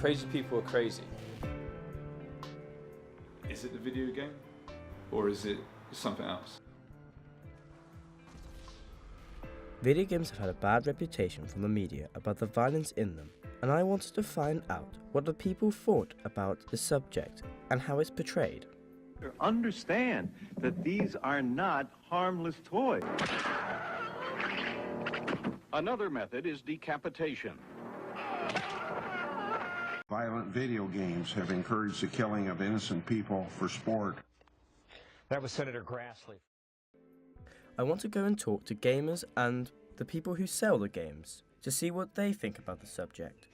Crazy people are crazy. Is it the video game, or is it something else? Video games have had a bad reputation from the media about the violence in them, and I wanted to find out what the people thought about the subject and how it's portrayed. Understand that these are not harmless toys. Another method is decapitation. Violent video games have encouraged the killing of innocent people for sport. That was Senator Grassley. I want to go and talk to gamers and the people who sell the games to see what they think about the subject.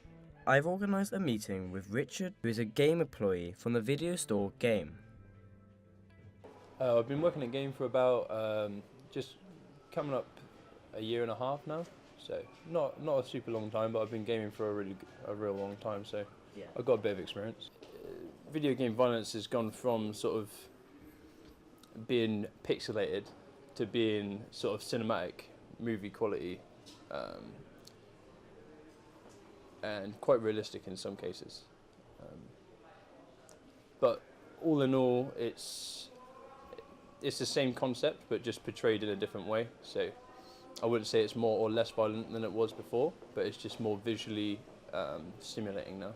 I've organised a meeting with Richard, who is a game employee from the video store Game. I've been working at Game for about just coming up a year and a half now, so not a super long time, but I've been gaming for a real long time, so yeah. I've got a bit of experience. Video game violence has gone from sort of being pixelated to being sort of cinematic movie quality, and quite realistic in some cases. But all in all, it's the same concept, but just portrayed in a different way. So I wouldn't say it's more or less violent than it was before, but it's just more visually stimulating now.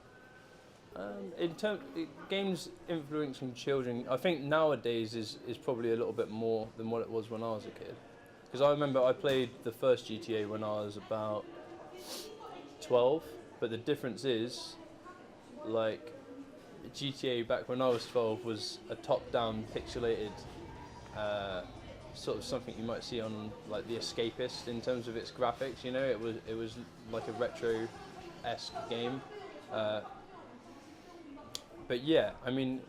In terms games influencing children, I think nowadays is probably a little bit more than what it was when I was a kid. Because I remember I played the first GTA when I was about 12, but the difference is, like, GTA back when I was 12 was a top-down pixelated sort of something you might see on like The Escapist in terms of its graphics. You know, it was like a retro-esque game. But yeah, I mean,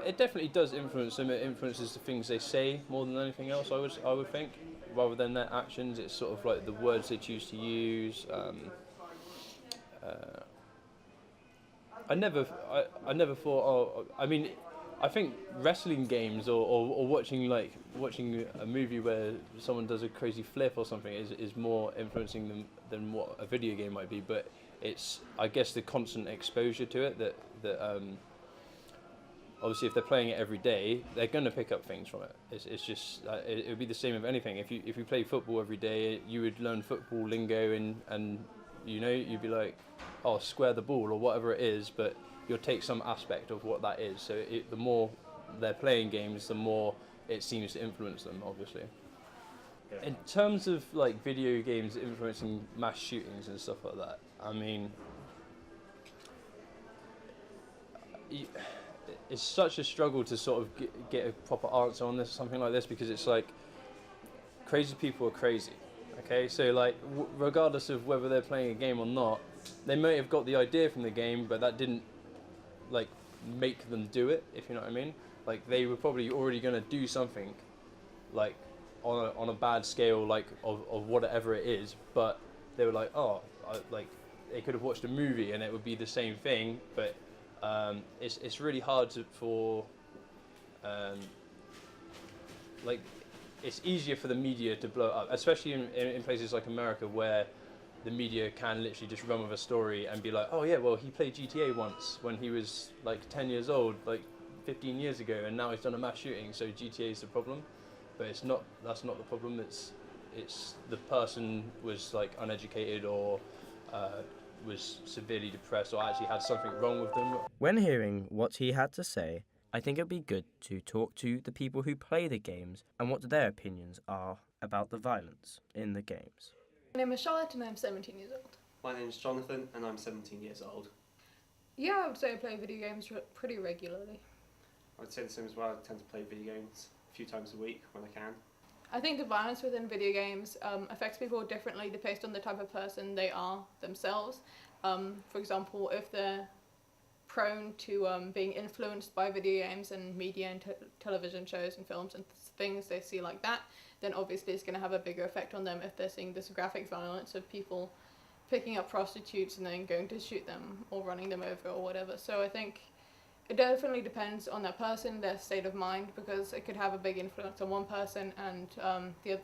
it definitely does influence them. It influences the things they say more than anything else. I would think, rather than their actions, it's sort of like the words they choose to use. I never thought. Oh, I mean, I think wrestling games or watching a movie where someone does a crazy flip or something is more influencing them than what a video game might be. But it's, I guess, the constant exposure to it that obviously if they're playing it every day, they're going to pick up things from it. It's just it would be the same with anything. If you play football every day, you would learn football lingo and you know, you'd be like, oh, square the ball or whatever it is, but you'll take some aspect of what that is. So the more they're playing games, the more it seems to influence them, obviously. Yeah. In terms of like video games influencing mass shootings and stuff like that, I mean, it's such a struggle to sort of get a proper answer on this, something like this, because it's like, crazy people are crazy. Okay, so like regardless of whether they're playing a game or not, they may have got the idea from the game, but that didn't like make them do it, if you know what I mean. Like they were probably already going to do something like on a bad scale, like of whatever it is, but they were like, oh, like they could have watched a movie and it would be the same thing, but it's really hard for like, it's easier for the media to blow it up, especially in places like America, where the media can literally just run with a story and be like, oh yeah, well he played GTA once when he was like 10 years old, like 15 years ago, and now he's done a mass shooting, so GTA is the problem. But it's not. That's not the problem. It's the person was like uneducated or was severely depressed or actually had something wrong with them. When hearing what he had to say, I think it'd be good to talk to the people who play the games and what their opinions are about the violence in the games. My name is Charlotte and I'm 17 years old. My name is Jonathan and I'm 17 years old. Yeah, I would say I play video games pretty regularly. I would say the same as well. I tend to play video games a few times a week when I can. I think the violence within video games affects people differently based on the type of person they are themselves. For example, if they're prone to being influenced by video games and media and television shows and films and things they see like that, then obviously it's going to have a bigger effect on them if they're seeing this graphic violence of people picking up prostitutes and then going to shoot them or running them over or whatever. So I think it definitely depends on that person, their state of mind, because it could have a big influence on one person and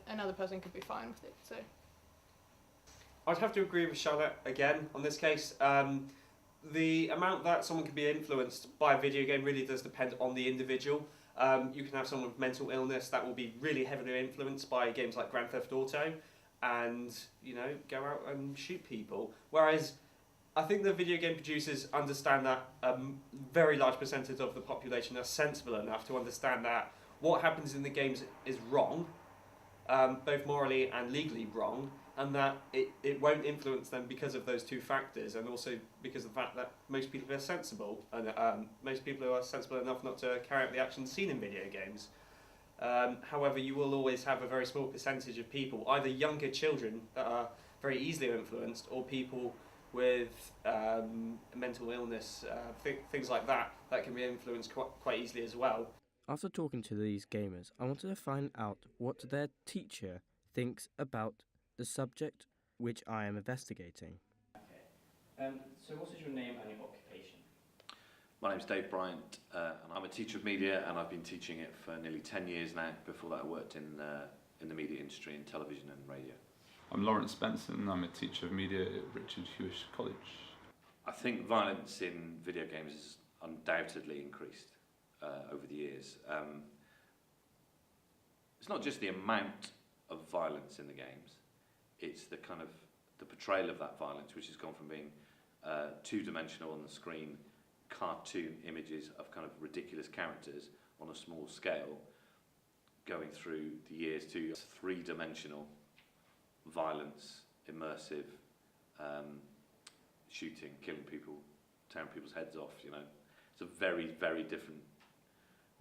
another person could be fine with it. So I'd have to agree with Charlotte again on this case. the amount that someone can be influenced by a video game really does depend on the individual. You can have someone with mental illness that will be really heavily influenced by games like Grand Theft Auto and, you know, go out and shoot people. Whereas I think the video game producers understand that a very large percentage of the population are sensible enough to understand that what happens in the games is wrong, both morally and legally wrong, and that it won't influence them because of those two factors, and also because of the fact that most people are sensible, and most people are sensible enough not to carry out the actions seen in video games. However, you will always have a very small percentage of people, either younger children that are very easily influenced, or people with mental illness, things like that, that can be influenced quite easily as well. After talking to these gamers, I wanted to find out what their teacher thinks about the subject which I am investigating. Okay. So what is your name and your occupation? My name's Dave Bryant, and I'm a teacher of media, and I've been teaching it for nearly 10 years now. Before that I worked in the media industry, in television and radio. I'm Lawrence Benson, I'm a teacher of media at Richard Hewish College. I think violence in video games has undoubtedly increased over the years. It's not just the amount of violence in the games, it's the kind of the portrayal of that violence, which has gone from being two-dimensional on the screen, cartoon images of kind of ridiculous characters on a small scale, going through the years to three-dimensional violence, immersive, shooting, killing people, tearing people's heads off, you know. It's a very, very different,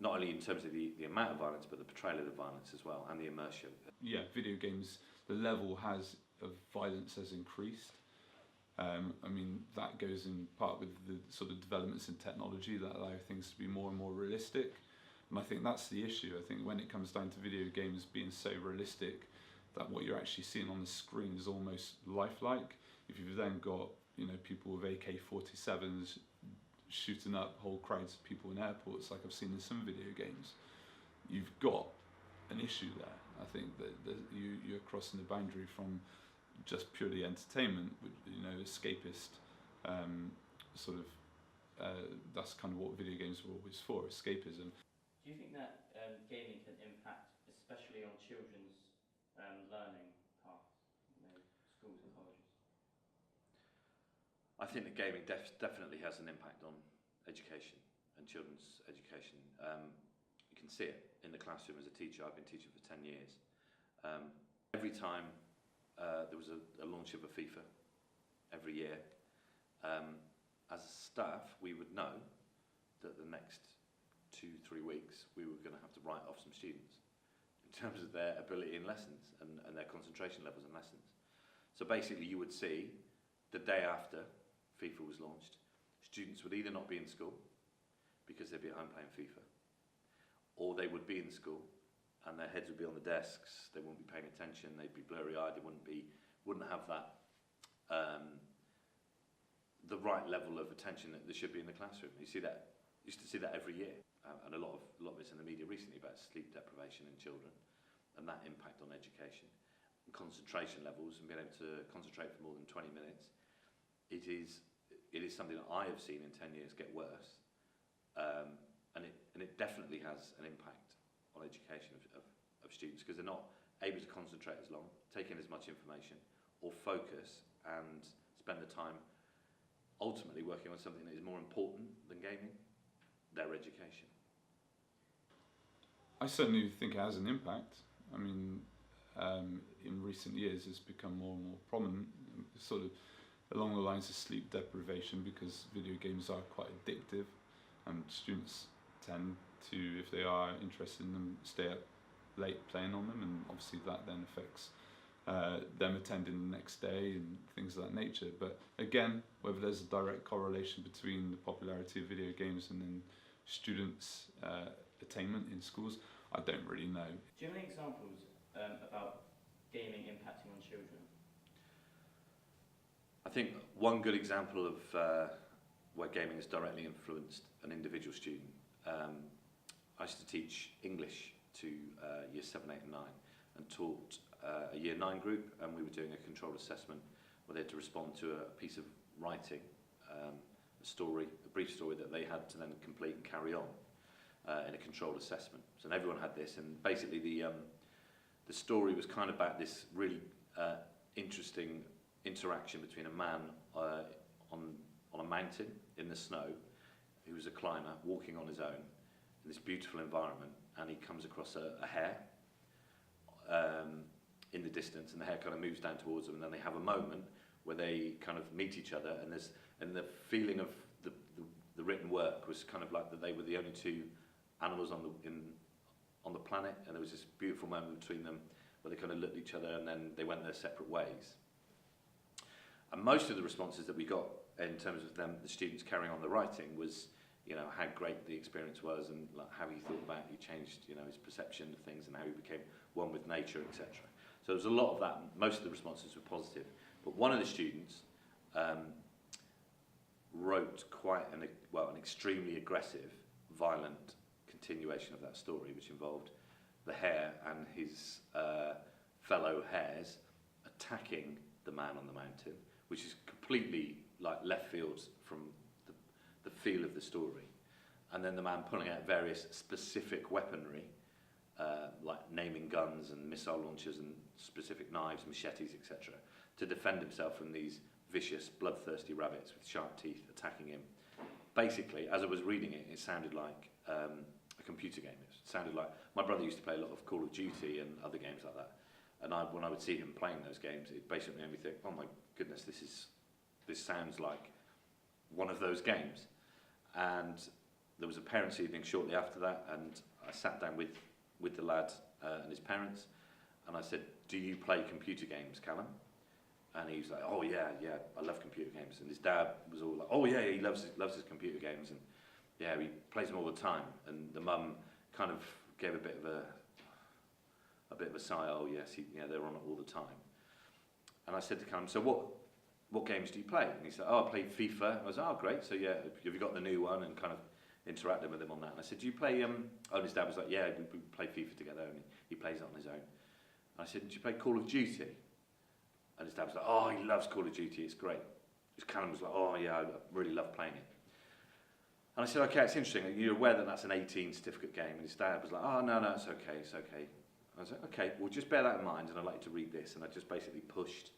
not only in terms of the amount of violence, but the portrayal of the violence as well, and the immersion. Yeah, video games, the level of violence has increased. I mean, that goes in part with the sort of developments in technology that allow things to be more and more realistic. And I think that's the issue. I think when it comes down to video games being so realistic that what you're actually seeing on the screen is almost lifelike. If you've then got, you know, people with AK-47s shooting up whole crowds of people in airports, like I've seen in some video games, you've got an issue there. I think that you're crossing the boundary from just purely entertainment, you know, escapist that's kind of what video games were always for, escapism. Do you think that gaming can impact, especially on children's learning paths, you know, schools and colleges? I think that gaming definitely has an impact on education and children's education. You can see it in the classroom as a teacher. I've been teaching for 10 years. Every time there was a launch of a FIFA, every year, as a staff, we would know that the next 2-3 weeks we were going to have to write off some students in terms of their ability in lessons and their concentration levels in lessons. So basically you would see the day after FIFA was launched, students would either not be in school because they'd be at home playing FIFA, or they would be in school and their heads would be on the desks, they wouldn't be paying attention, they'd be blurry-eyed, they wouldn't have that the right level of attention that there should be in the classroom. You used to see that every year, and a lot of it's in the media recently about sleep deprivation in children and that impact on education and concentration levels and being able to concentrate for more than 20 minutes. It is something that I have seen in 10 years get worse, and it definitely has an impact on education of students, because they're not able to concentrate as long, take in as much information, or focus and spend the time ultimately working on something that is more important than gaming, their education. I certainly think it has an impact. I mean, in recent years it's become more and more prominent, sort of along the lines of sleep deprivation, because video games are quite addictive and students tend to, if they are interested in them, stay up late playing on them, and obviously that then affects them attending the next day and things of that nature. But again, whether there's a direct correlation between the popularity of video games and then students' attainment in schools, I don't really know. Do you have any examples about gaming impacting on children? I think one good example of where gaming has directly influenced an individual student, I used to teach English to year 7, 8 and 9, and taught a year 9 group, and we were doing a controlled assessment where they had to respond to a piece of writing a brief story that they had to then complete and carry on in a controlled assessment. So everyone had this, and basically the story was kind of about this really interesting interaction between a man on a mountain in the snow, who was a climber walking on his own in this beautiful environment, and he comes across a hare in the distance, and the hare kind of moves down towards them, and then they have a moment where they kind of meet each other, and the feeling of the written work was kind of like that they were the only two animals on the planet, and there was this beautiful moment between them where they kind of looked at each other, and then they went their separate ways. And most of the responses that we got in terms of the students carrying on the writing was, how great the experience was, and like how he thought about it, he changed, his perception of things, and how he became one with nature, etc. So there was a lot of that. Most of the responses were positive. But one of the students wrote quite an extremely aggressive, violent continuation of that story, which involved the hare and his fellow hares attacking the man on the mountain, which is completely like left field from the feel of the story. And then the man pulling out various specific weaponry, like naming guns and missile launchers and specific knives, machetes, etc., to defend himself from these vicious, bloodthirsty rabbits with sharp teeth attacking him. Basically, as I was reading it, it sounded like a computer game. It sounded like my brother used to play a lot of Call of Duty and other games like that. And when I would see him playing those games, it basically made me think, oh my goodness, this sounds like one of those games. And there was a parents' evening shortly after that, and I sat down with the lad and his parents, and I said, do you play computer games, Callum? And he was like, oh yeah, I love computer games. And his dad was all like, oh yeah, he loves his computer games, and yeah, he plays them all the time. And the mum kind of gave a bit of a sigh. Oh yes, they're on it all the time. And I said to Callum, so what games do you play? And he said, oh, I play FIFA. I was like, oh great, so yeah, have you got the new one? And kind of interacted with him on that. And I said, do you play, and his dad was like, yeah, we play FIFA together, and he plays it on his own. And I said, do you play Call of Duty? And his dad was like, oh, he loves Call of Duty, it's great. Callum was like, oh yeah, I really love playing it. And I said, okay, it's interesting, you're aware that that's an 18 certificate game? And his dad was like, oh, no, it's okay. I was like, okay, well, just bear that in mind, and I'd like you to read this. And I just basically pushed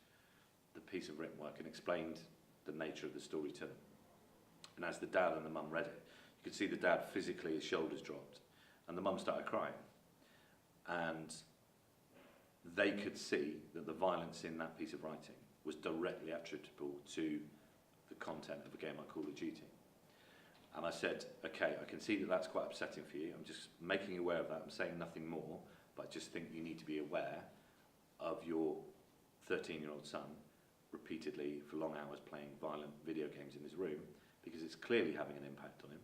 the piece of written work and explained the nature of the story to them. And as the dad and the mum read it, you could see the dad physically, his shoulders dropped, and the mum started crying. And they could see that the violence in that piece of writing was directly attributable to the content of a game like Call of Duty. And I said, okay, I can see that that's quite upsetting for you. I'm just making you aware of that. I'm saying nothing more, but I just think you need to be aware of your 13-year-old son repeatedly for long hours playing violent video games in his room, because it's clearly having an impact on him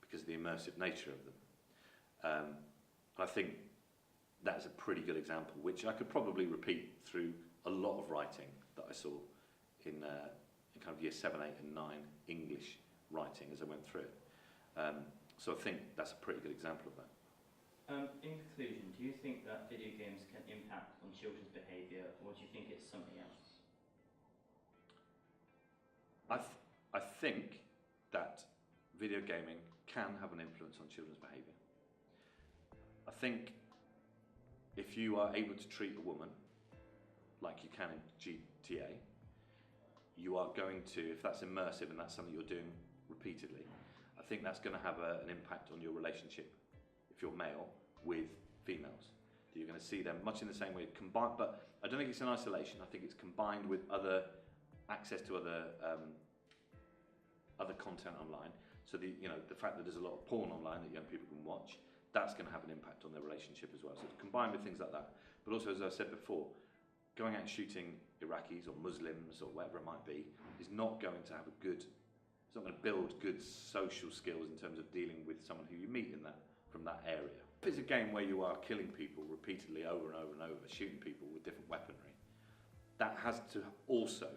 because of the immersive nature of them. I think that's a pretty good example, which I could probably repeat through a lot of writing that I saw in kind of year 7, 8 and 9 English writing as I went through it. So I think that's a pretty good example of that. In conclusion, do you think that video games can impact on children's behaviour, or do you think it's something else? I think that video gaming can have an influence on children's behaviour. I think if you are able to treat a woman like you can in GTA, you are going to, if that's immersive and that's something you're doing repeatedly, I think that's going to have an impact on your relationship, if you're male, with females. You're going to see them much in the same way, combined, but I don't think it's in isolation. I think it's combined with other access to other content online. So the fact that there's a lot of porn online that young people can watch, that's going to have an impact on their relationship as well. So combined with things like that, but also, as I said before, going out and shooting Iraqis or Muslims or whatever it might be is not going to have it's not going to build good social skills in terms of dealing with someone who you meet from that area. If it's a game where you are killing people repeatedly over and over and over, shooting people with different weaponry, that has to also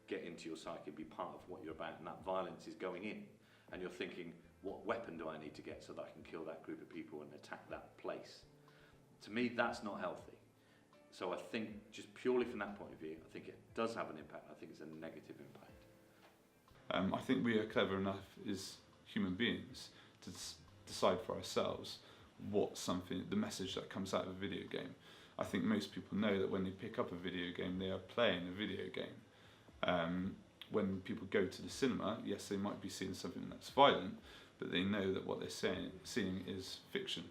get into your psyche and be part of what you're about, and that violence is going in, and you're thinking, what weapon do I need to get so that I can kill that group of people and attack that place? To me, that's not healthy. So I think, just purely from that point of view, I think it does have an impact. I think it's a negative impact. I think we are clever enough as human beings to decide for ourselves the message that comes out of a video game. I think most people know that when they pick up a video game, they are playing a video game. When people go to the cinema, yes, they might be seeing something that's violent, but they know that what they're seeing is fiction.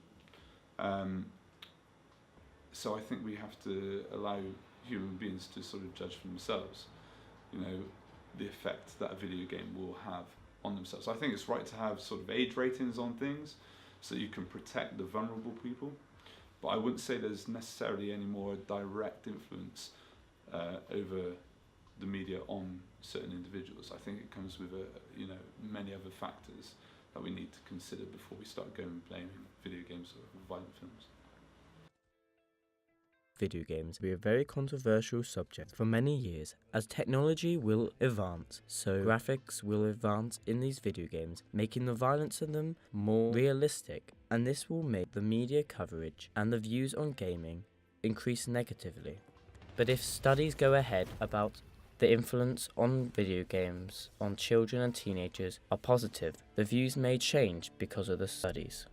So I think we have to allow human beings to sort of judge for themselves, the effect that a video game will have on themselves. I think it's right to have sort of age ratings on things so you can protect the vulnerable people, but I wouldn't say there's necessarily any more direct influence over the media on certain individuals. I think it comes with many other factors that we need to consider before we start going and blaming video games or violent films. Video games will be a very controversial subject for many years, as technology will advance, so graphics will advance in these video games, making the violence in them more realistic, and this will make the media coverage and the views on gaming increase negatively. But if studies go ahead about the influence on video games on children and teenagers are positive, the views may change because of the studies.